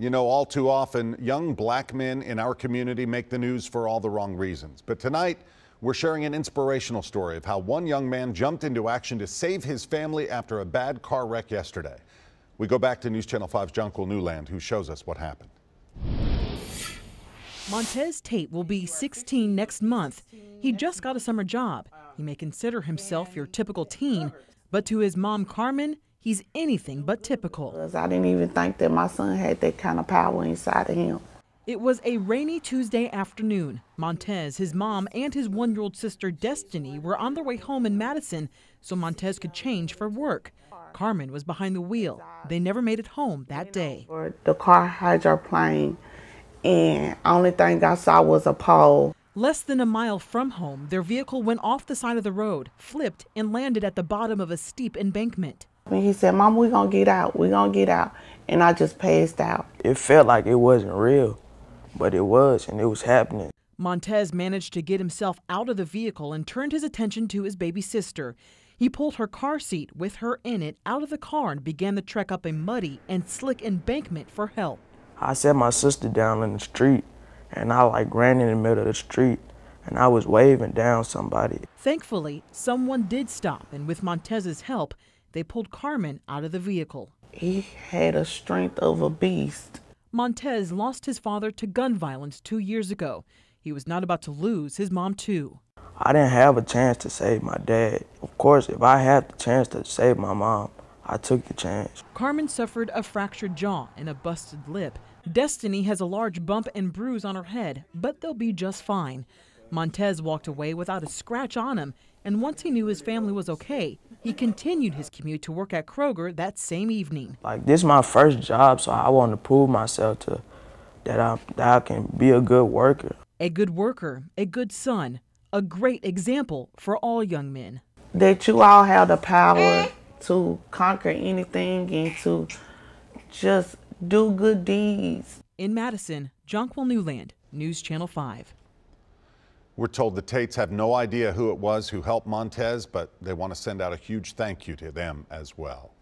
You know, all too often, young black men in our community make the news for all the wrong reasons. But tonight, we're sharing an inspirational story of how one young man jumped into action to save his family after a bad car wreck yesterday. We go back to News Channel 5's Jonquil Newland, who shows us what happened. Montez Tate will be 16 next month. He just got a summer job. He may consider himself your typical teen, but to his mom, Carmen, he's anything but typical. I didn't even think that my son had that kind of power inside of him. It was a rainy Tuesday afternoon. Montez, his mom, and his one-year-old sister, Destiny, were on their way home in Madison so Montez could change for work. Carmen was behind the wheel. They never made it home that day. The car hydroplaned, and only thing I saw was a pole. Less than a mile from home, their vehicle went off the side of the road, flipped, and landed at the bottom of a steep embankment. And he said, "Mom, we're gonna get out, we're gonna get out." And I just passed out. It felt like it wasn't real, but it was, and it was happening. Montez managed to get himself out of the vehicle and turned his attention to his baby sister. He pulled her car seat with her in it out of the car and began the trek up a muddy and slick embankment for help. I set my sister down in the street, and I ran in the middle of the street, and I was waving down somebody. Thankfully, someone did stop, and with Montez's help, they pulled Carmen out of the vehicle. He had a strength of a beast. Montez lost his father to gun violence 2 years ago. He was not about to lose his mom, too. I didn't have a chance to save my dad. Of course, if I had the chance to save my mom, I took the chance. Carmen suffered a fractured jaw and a busted lip. Destiny has a large bump and bruise on her head, but they'll be just fine. Montez walked away without a scratch on him, and once he knew his family was okay, he continued his commute to work at Kroger that same evening. This is my first job, so I want to prove myself that I can be a good worker. A good worker, a good son, a great example for all young men. That you all have the power to conquer anything and to just do good deeds. In Madison, Jonquil Newland, News Channel 5. We're told the Tates have no idea who it was who helped Montez, but they want to send out a huge thank you to them as well.